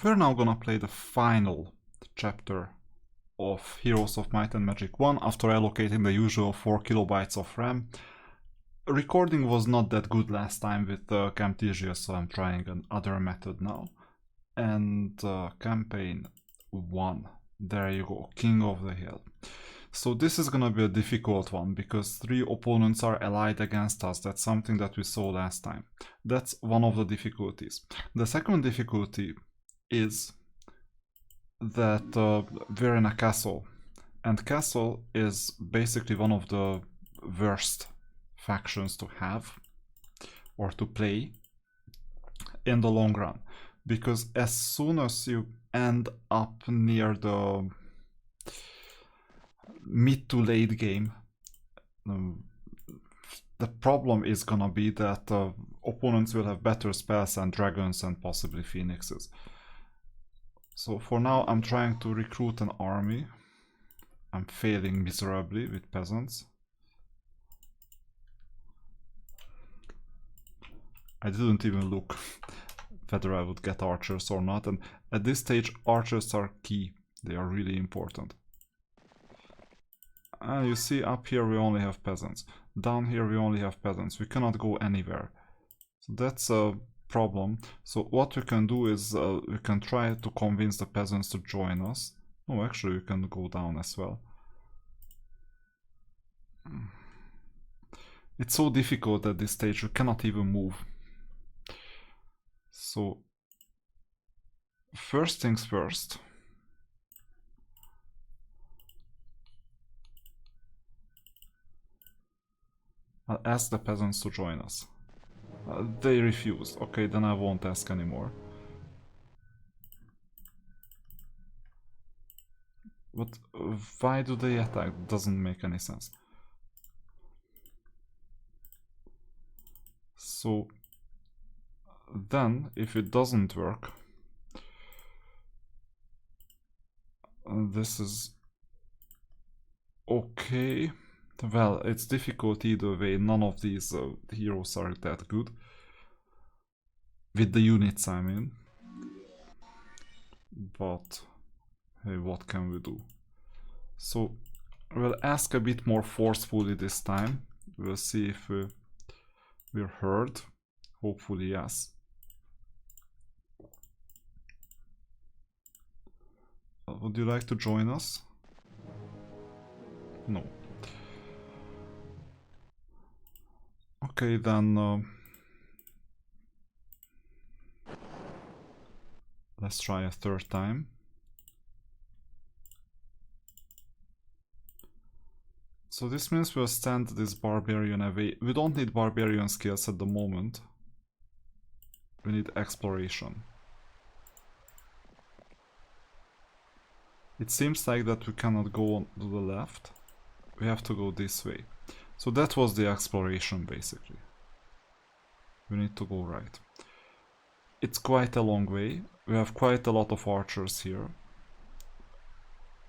We're now gonna play the final chapter of Heroes of Might and Magic 1 after allocating the usual 4 kilobytes of RAM. Recording was not that good last time with Camtasia, so I'm trying another method now. And campaign 1. There you go, King of the Hill. So this is gonna be a difficult one because 3 opponents are allied against us. That's something that we saw last time. That's one of the difficulties. The second difficulty is that we're in a castle, and castle is basically one of the worst factions to have or to play in the long run, because as soon as you end up near the mid to late game, the problem is gonna be that opponents will have better spells and dragons and possibly phoenixes. So for now I'm trying to recruit an army. I'm failing miserably with peasants. I didn't even look whether I would get archers or not, and at this stage archers are key. They are really important. And you see, up here we only have peasants. Down here we only have peasants. We cannot go anywhere. So that's a problem. So what we can do is we can try to convince the peasants to join us. Oh, actually we can go down as well. It's so difficult at this stage, we cannot even move. So first things first. I'll ask the peasants to join us. They refused. Okay, then I won't ask anymore. But why do they attack? Doesn't make any sense. So then, if it doesn't work, this is okay. Well, it's difficult either way. None of these heroes are that good. With the units, I mean. But hey, what can we do? So we'll ask a bit more forcefully this time. We'll see if we're heard. Hopefully, yes. Would you like to join us? No. Okay, then let's try a third time. So this means we'll stand this barbarian away. We don't need barbarian skills at the moment. We need exploration. It seems like that we cannot go on to the left. We have to go this way. So that was the exploration basically. We need to go right. It's quite a long way. We have quite a lot of archers here.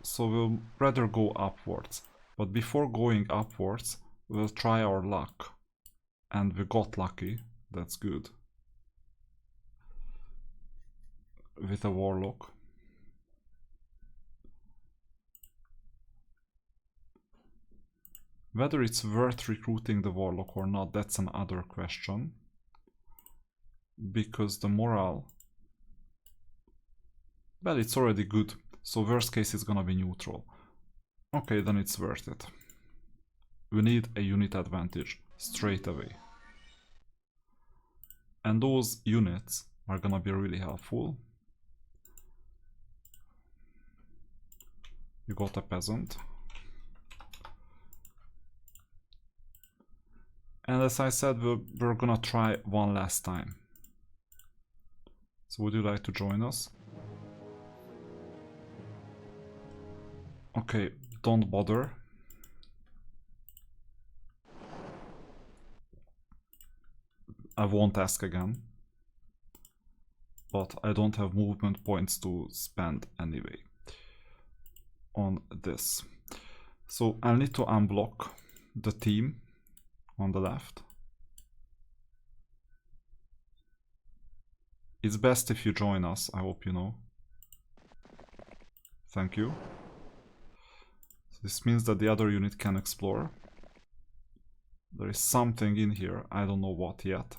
So we'll rather go upwards. But before going upwards, we'll try our luck. And we got lucky. That's good. With a warlock. Whether it's worth recruiting the warlock or not, that's another question. Because the morale... Well, it's already good. So worst case is gonna be neutral. Okay, then it's worth it. We need a unit advantage straight away. And those units are gonna be really helpful. You got a peasant. And as I said, we're gonna try one last time. So would you like to join us? Okay, don't bother. I won't ask again. But I don't have movement points to spend anyway on this. So I'll need to unblock the team on the left. It's best if you join us, I hope you know. Thank you. So this means that the other unit can explore. There is something in here, I don't know what yet.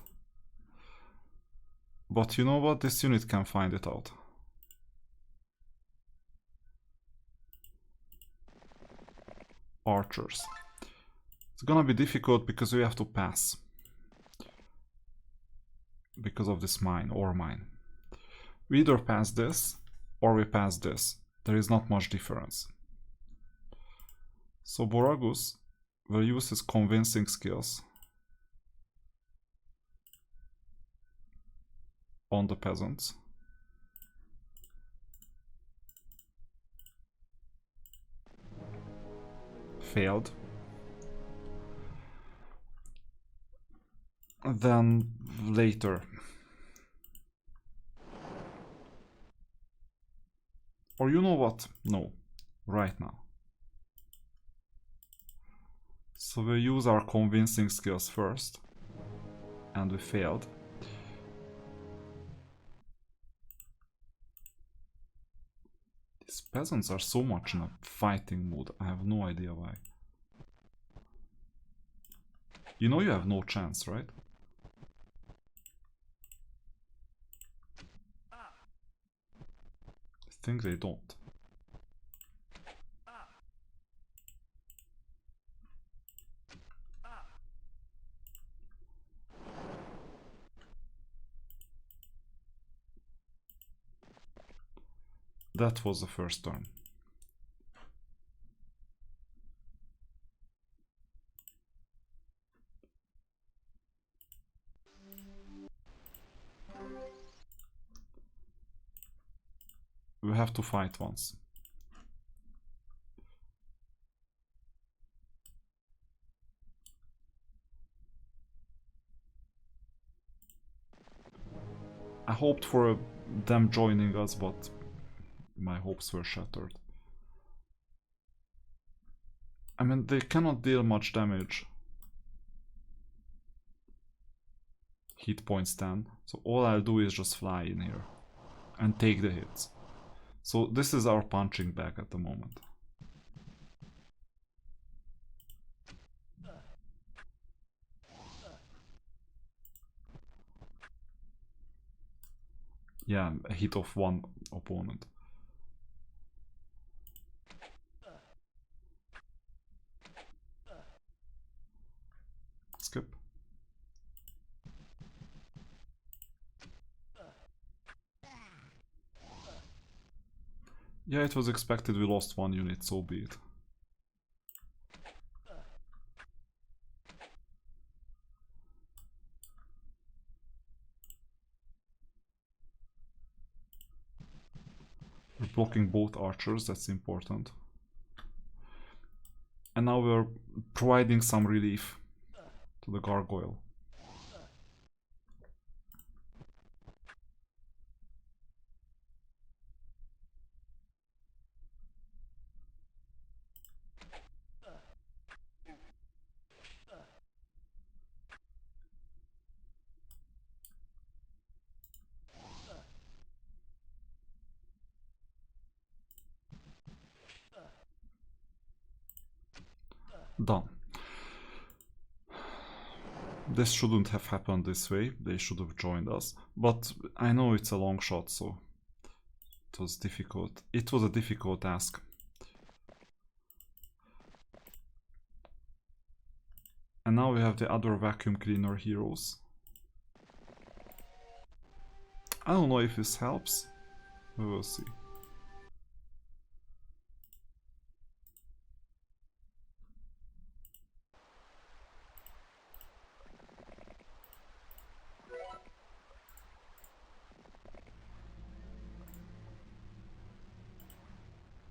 But you know what? This unit can find it out. Archers. It's gonna be difficult because we have to pass. Because of this mine, ore mine. We either pass this, or we pass this. There is not much difference. So Boragus will use his convincing skills on the peasants. Failed. Then later. Or you know what? No. Right now. So we use our convincing skills first. And we failed. These peasants are so much in a fighting mood. I have no idea why. You know you have no chance, right? I think they don't. That was the first turn. We have to fight once. I hoped for them joining us, but my hopes were shattered. I mean, they cannot deal much damage. Hit points 10. So all I'll do is just fly in here and take the hits. So this is our punching bag at the moment. Yeah, a hit of one opponent. Skip. Yeah, it was expected we lost one unit, so be it. We're blocking both archers, that's important. And now we're providing some relief to the gargoyle. Done. This shouldn't have happened this way, they should have joined us. But I know it's a long shot, so it was difficult. It was a difficult task. And now we have the other vacuum cleaner heroes. I don't know if this helps. We will see.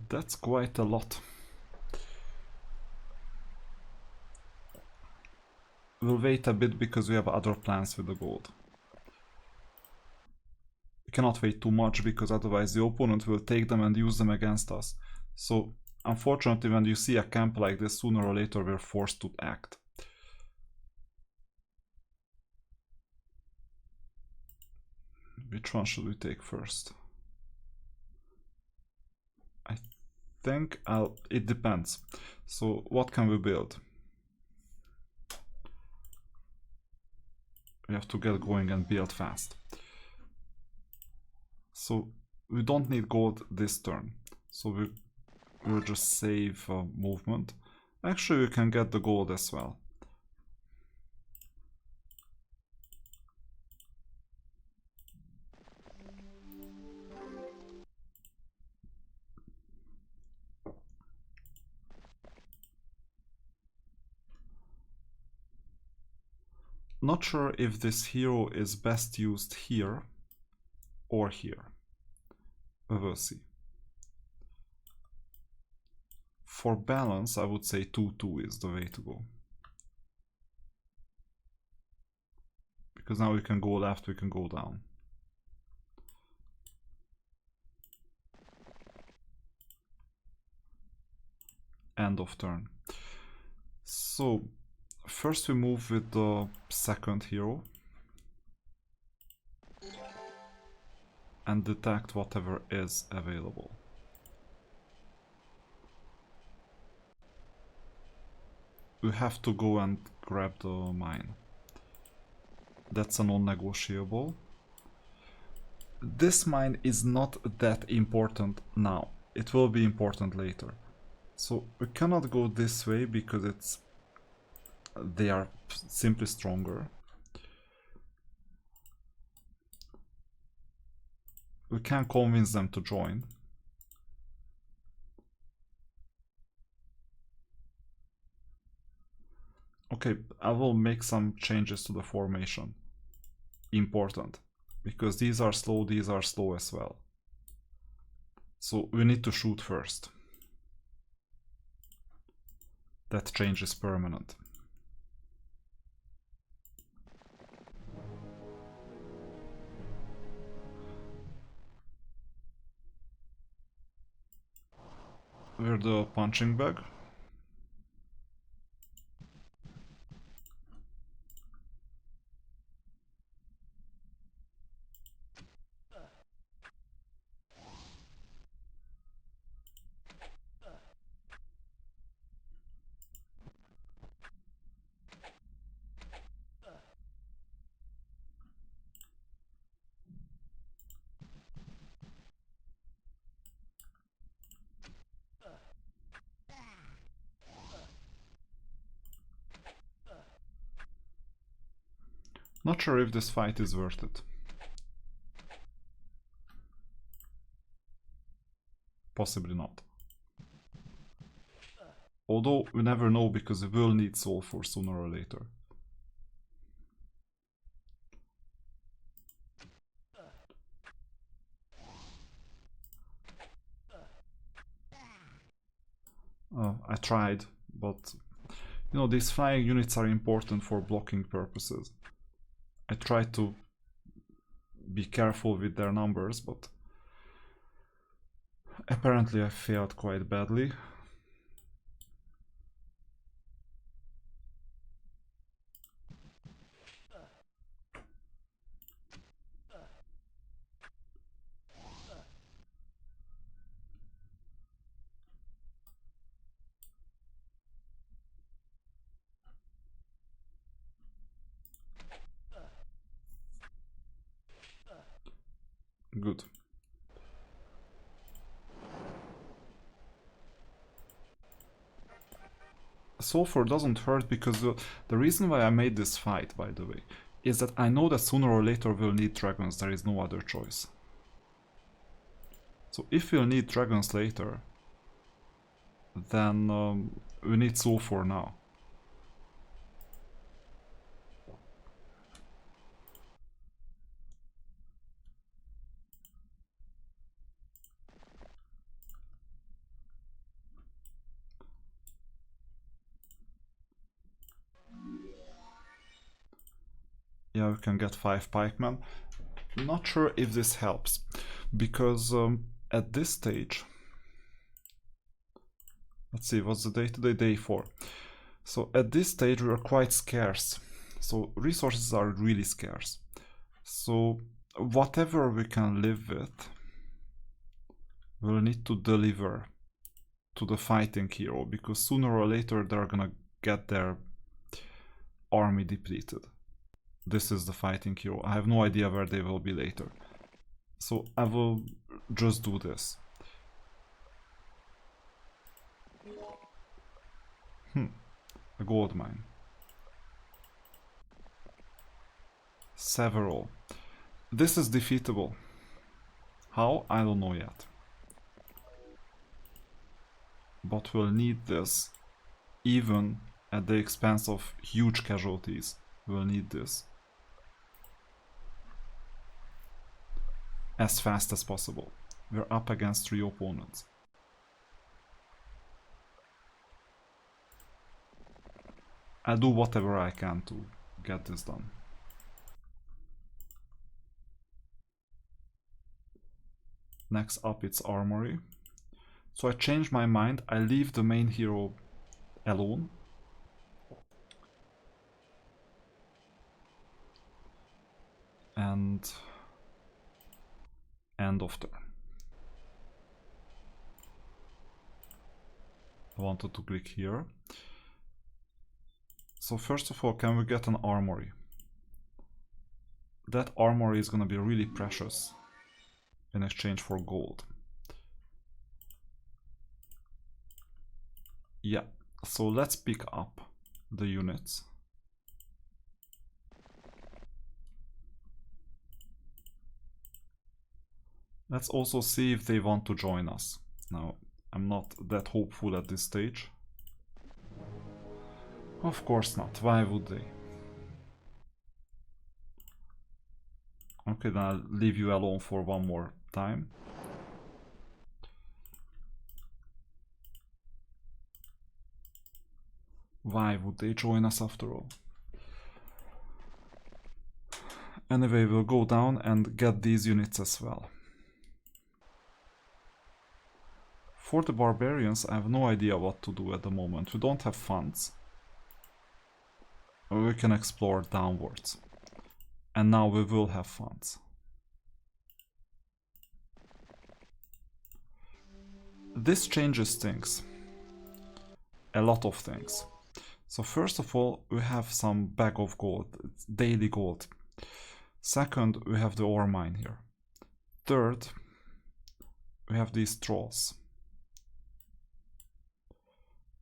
That's quite a lot. We'll wait a bit because we have other plans with the gold. We cannot wait too much because otherwise the opponent will take them and use them against us. So unfortunately, when you see a camp like this, sooner or later we're forced to act. Which one should we take first? I think it depends. So what can we build? We have to get going and build fast. So we don't need gold this turn. So we'll just save movement. Actually, we can get the gold as well. Not sure if this hero is best used here or here. We will see. For balance, I would say 2-2 is the way to go. Because now we can go left, we can go down. End of turn. So first we move with the second hero and detect whatever is available. We have to go and grab the mine. That's a non-negotiable. This mine is not that important now. It will be important later. So we cannot go this way because they are simply stronger. We can convince them to join. Okay, I will make some changes to the formation. Important, because these are slow as well. So we need to shoot first. That change is permanent. We're the punching bag. Not sure if this fight is worth it. Possibly not. Although we never know because we will need sulfur sooner or later. I tried, but you know, these flying units are important for blocking purposes. I tried to be careful with their numbers, but apparently I failed quite badly. Good. Sulfur doesn't hurt because the reason why I made this fight, by the way, is that I know that sooner or later we'll need dragons. There is no other choice. So if we'll need dragons later, then we need sulfur now. Yeah, we can get 5 pikemen. Not sure if this helps, because at this stage, let's see, what's the day today? Day 4. So at this stage we are quite scarce. So resources are really scarce. So whatever we can live with, we'll need to deliver to the fighting hero, because sooner or later they're gonna get their army depleted. This is the fighting hero. I have no idea where they will be later. So I will just do this. A gold mine. Several. This is defeatable. How? I don't know yet. But we'll need this even at the expense of huge casualties. We'll need this as fast as possible. We're up against 3 opponents. I'll do whatever I can to get this done. Next up it's armory. So I changed my mind. I leave the main hero alone. And end of turn. I wanted to click here. So first of all, can we get an armory? That armory is gonna be really precious in exchange for gold. Yeah, so let's pick up the units. Let's also see if they want to join us. Now, I'm not that hopeful at this stage. Of course not. Why would they? Okay, then I'll leave you alone for one more time. Why would they join us after all? Anyway, we'll go down and get these units as well. For the barbarians, I have no idea what to do at the moment. We don't have funds. We can explore downwards. And now we will have funds. This changes things. A lot of things. So first of all, we have some bag of gold. It's daily gold. Second, we have the ore mine here. Third, we have these trolls.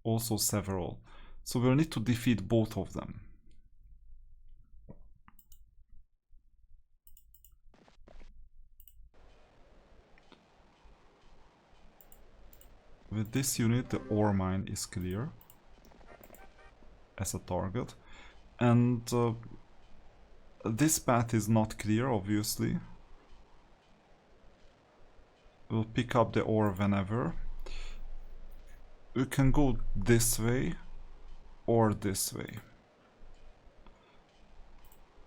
Also several. So we'll need to defeat both of them. With this unit, the ore mine is clear as a target. And this path is not clear, obviously. We'll pick up the ore whenever. We can go this way or this way.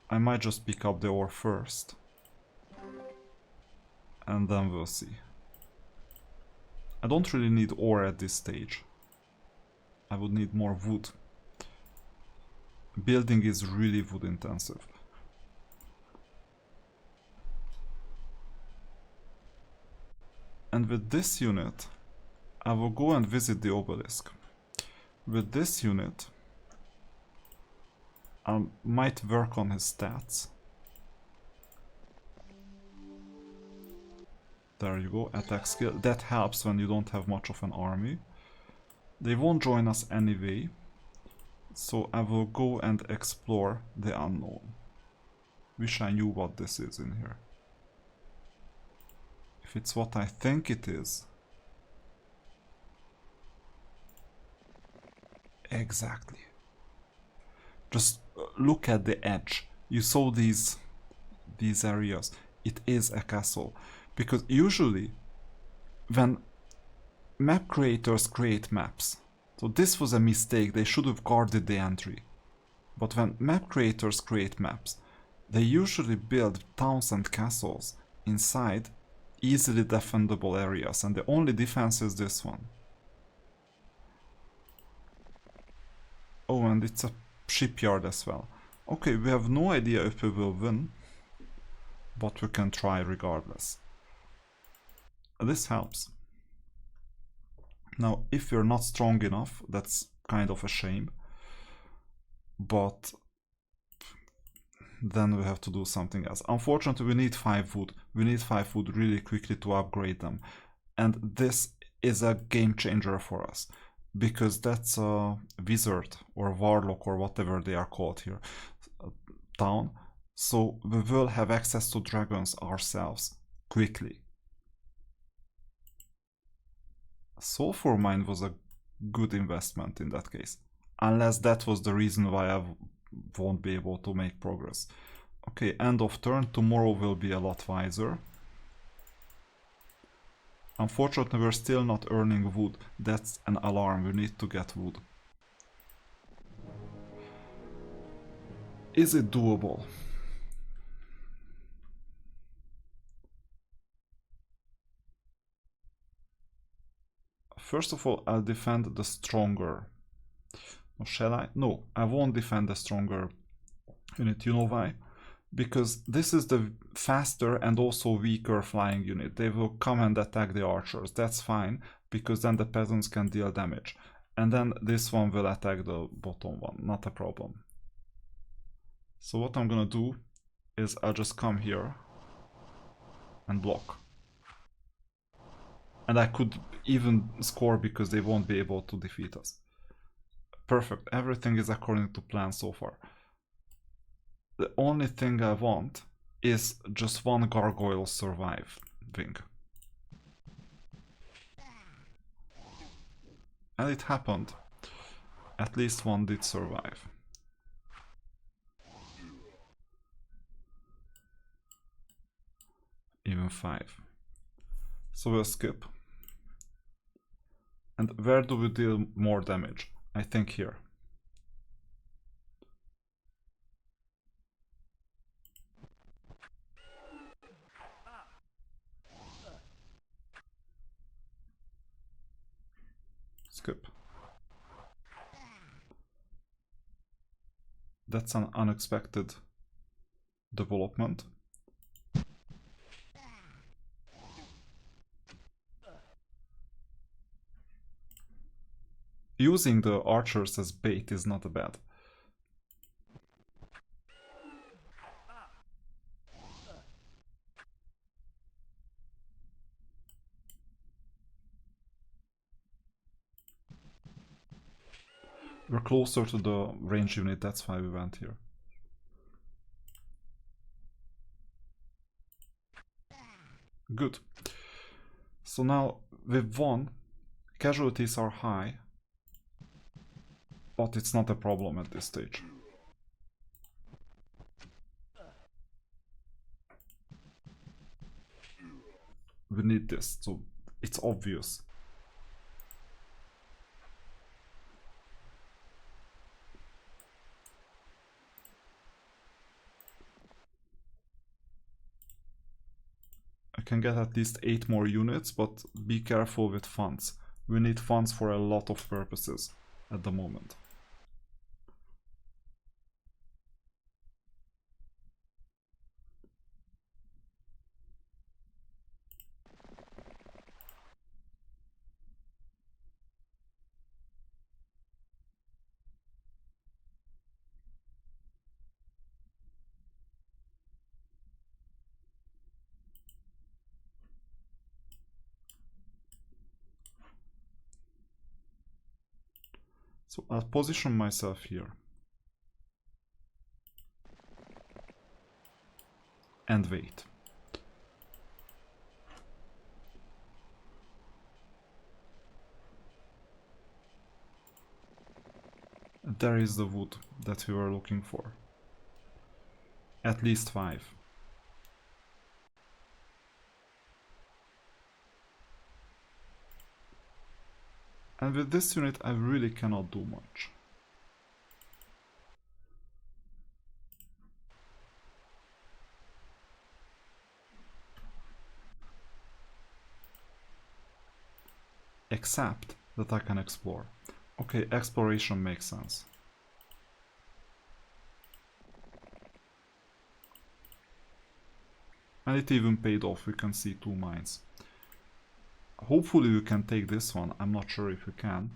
I might just pick up the ore first. And then we'll see. I don't really need ore at this stage. I would need more wood. Building is really wood intensive. And with this unit, I will go and visit the obelisk. With this unit, I might work on his stats. There you go, attack skill. That helps when you don't have much of an army. They won't join us anyway, so I will go and explore the unknown. Wish I knew what this is in here. If it's what I think it is. Exactly. Just look at the edge. You saw these areas. It is a castle. Because usually, when map creators create maps, so this was a mistake, they should have guarded the entry. But when map creators create maps, they usually build towns and castles inside easily defendable areas, and the only defense is this one. Oh, and it's a shipyard as well. Okay, we have no idea if we will win. but we can try regardless. This helps. Now, if you're not strong enough, that's kind of a shame, but then we have to do something else. Unfortunately, we need 5 wood. We need 5 wood really quickly to upgrade them. And this is a game changer for us, because that's a wizard or warlock or whatever they are called here town. So we will have access to dragons ourselves quickly. Sulfur mine was a good investment in that case. Unless that was the reason why I won't be able to make progress. Okay, end of turn. Tomorrow will be a lot wiser. Unfortunately, we're still not earning wood. That's an alarm. We need to get wood. Is it doable? First of all, I'll defend the stronger. Or shall I? No, I won't defend the stronger unit. You know why? Because this is the faster and also weaker flying unit. They will come and attack the archers. That's fine, because then the peasants can deal damage. And then this one will attack the bottom one. Not a problem. So what I'm gonna do is I'll just come here and block. And I could even score because they won't be able to defeat us. Perfect. Everything is according to plan so far. The only thing I want is just one gargoyle surviving. And it happened. At least one did survive. Even 5. So we'll skip. And where do we deal more damage? I think here. Skip. That's an unexpected development. Using the archers as bait is not bad. We're closer to the range unit, that's why we went here. Good. So now we've won. Casualties are high, but it's not a problem at this stage. We need this, so it's obvious. I can get at least 8 more units, but be careful with funds. We need funds for a lot of purposes at the moment. So I'll position myself here. And wait. There is the wood that we were looking for. At least 5. And with this unit I really cannot do much. Except that I can explore. Okay, exploration makes sense. And it even paid off, we can see 2 mines. Hopefully we can take this one, I'm not sure if we can.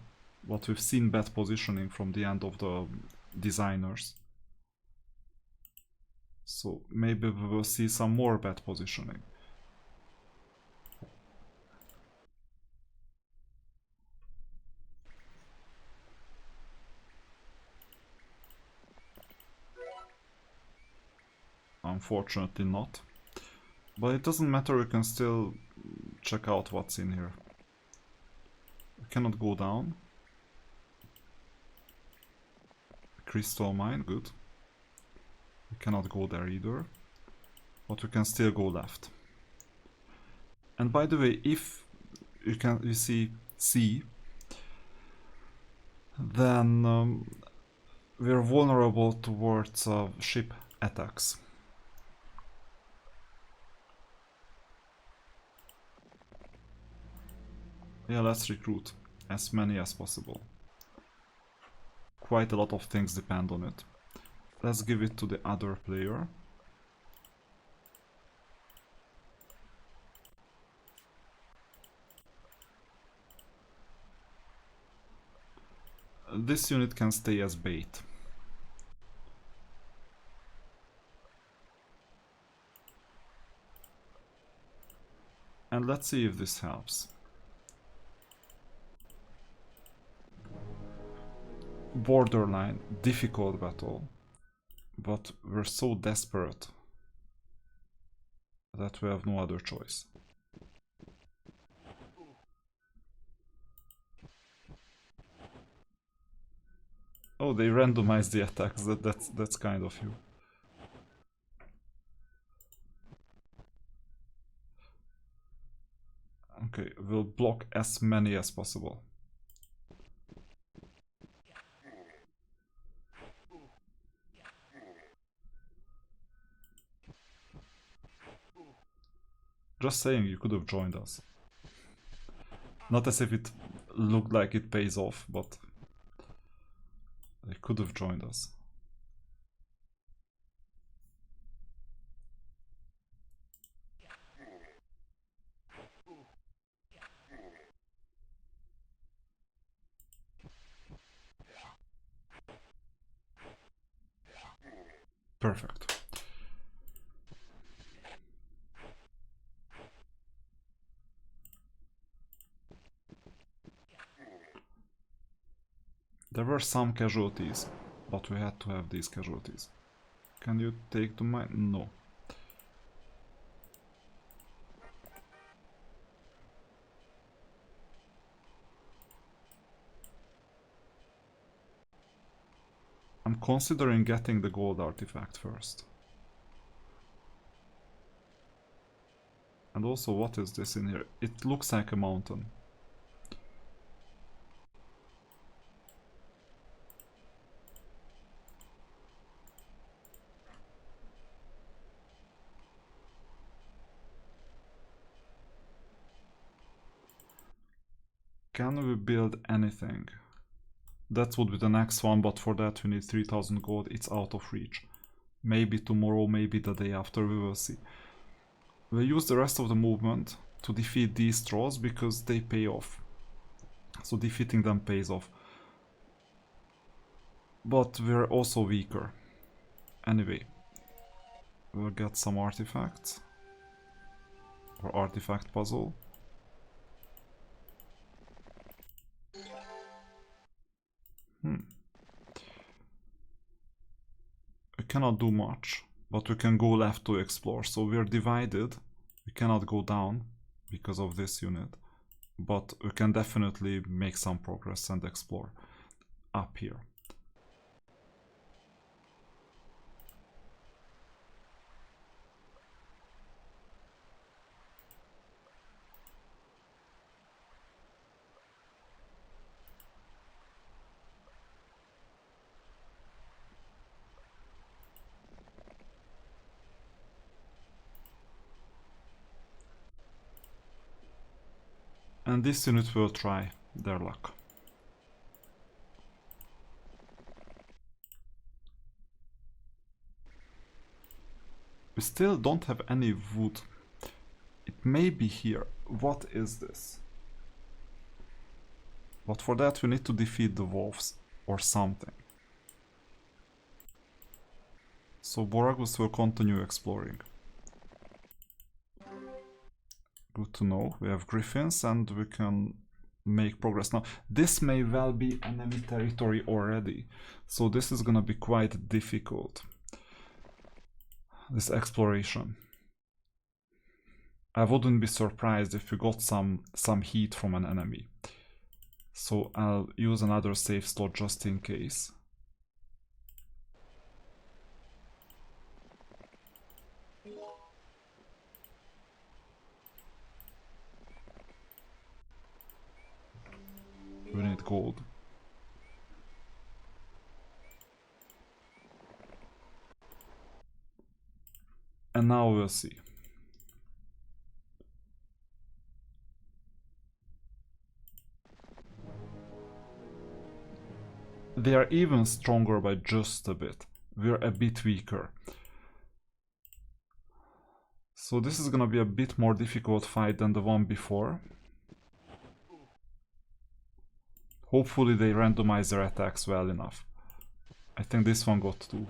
But we've seen bad positioning from the end of the designers. So maybe we will see some more bad positioning. Unfortunately not. But it doesn't matter, we can still check out what's in here. We cannot go down. Crystal mine, good. We cannot go there either. But we can still go left. And by the way, if you see C, then we're vulnerable towards ship attacks. Yeah, let's recruit as many as possible. Quite a lot of things depend on it. Let's give it to the other player. This unit can stay as bait. And let's see if this helps. Borderline, difficult battle. But we're so desperate that we have no other choice. Oh, they randomize the attacks. That's kind of you. Okay, we'll block as many as possible. Just saying, you could have joined us. Not as if it looked like it pays off, but they could have joined us. Perfect. There were some casualties, but we had to have these casualties. Can you take the mine? No. I'm considering getting the gold artifact first. And also, what is this in here? It looks like a mountain. Can we build anything? That would be the next one, but for that we need 3000 gold. It's out of reach. Maybe tomorrow, maybe the day after, we will see. We'll use the rest of the movement to defeat these trolls because they pay off. So defeating them pays off. But we're also weaker. Anyway, we'll get some artifacts. Or artifact puzzle. We cannot do much, but we can go left to explore. So we're divided. We cannot go down because of this unit. But we can definitely make some progress and explore up here. And this unit will try their luck. We still don't have any wood. It may be here. What is this? But for that we need to defeat the wolves or something. So Boragus will continue exploring. Good to know. We have griffins and we can make progress. Now, this may well be enemy territory already. So this is gonna be quite difficult. This exploration. I wouldn't be surprised if we got some heat from an enemy. So I'll use another safe slot just in case. We need gold. And now we'll see. They are even stronger by just a bit. We're a bit weaker. So this is gonna be a bit more difficult fight than the one before. Hopefully they randomize their attacks well enough. I think this one got 2.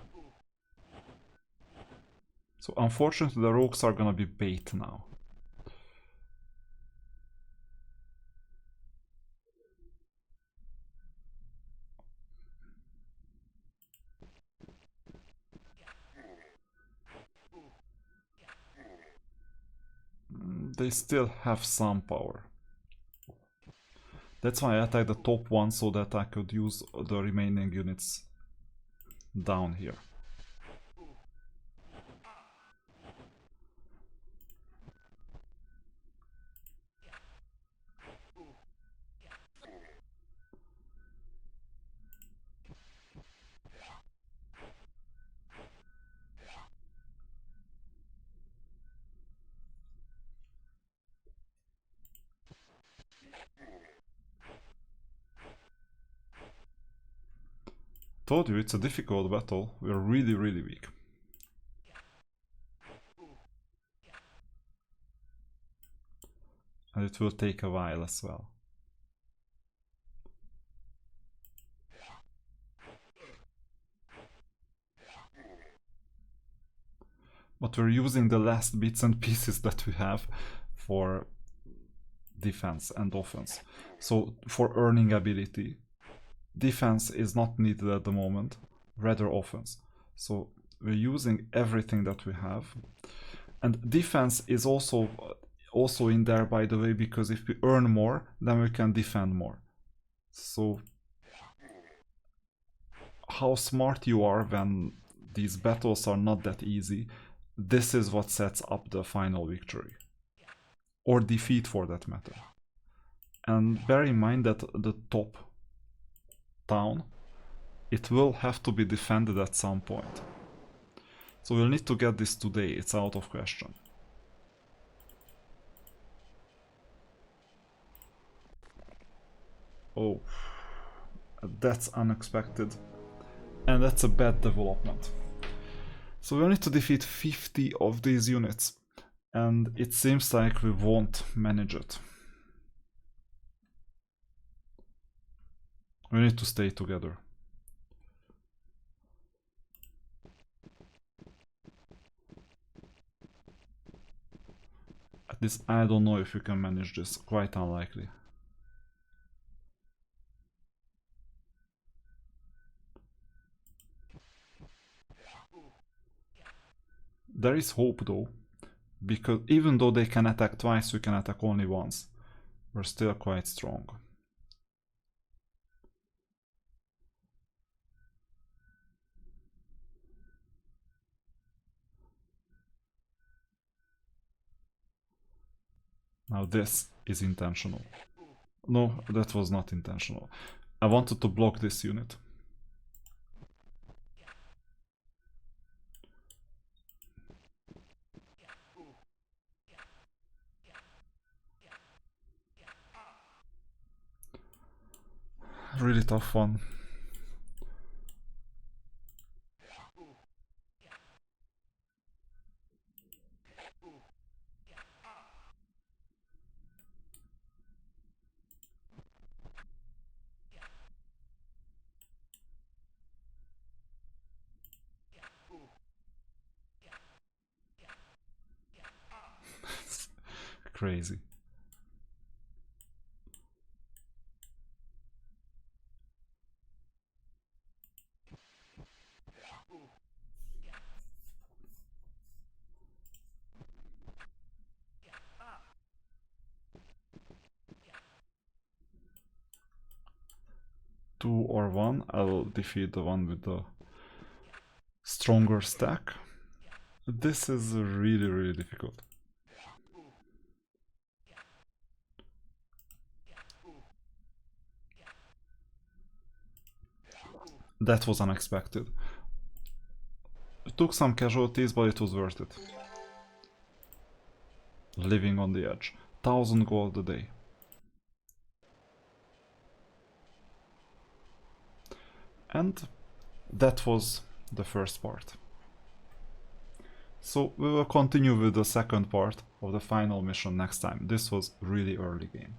So unfortunately the rogues are gonna be bait now. They still have some power. That's why I attacked the top one so that I could use the remaining units down here. Told you it's a difficult battle. We're really weak. And it will take a while as well. But we're using the last bits and pieces that we have for defense and offense. So for earning ability, defense is not needed at the moment, rather offense. So we're using everything that we have. And defense is also in there, by the way, because if we earn more, then we can defend more. So how smart you are when these battles are not that easy, this is what sets up the final victory. Or defeat, for that matter. And bear in mind that the top town, it will have to be defended at some point. So we'll need to get this today, it's out of question. Oh, that's unexpected. And that's a bad development. So we'll need to defeat 50 of these units. And it seems like we won't manage it. We need to stay together. At least I don't know if we can manage this, quite unlikely. There is hope though, because even though they can attack twice, we can attack only once. We're still quite strong. Now this is intentional. No, that was not intentional. I wanted to block this unit. Really tough one. Crazy. Two or one, I'll defeat the one with the stronger stack. This is really difficult. That was unexpected. It took some casualties, but it was worth it. Living on the edge. 1000 gold a day. And that was the first part. So we will continue with the second part of the final mission next time. This was really early game.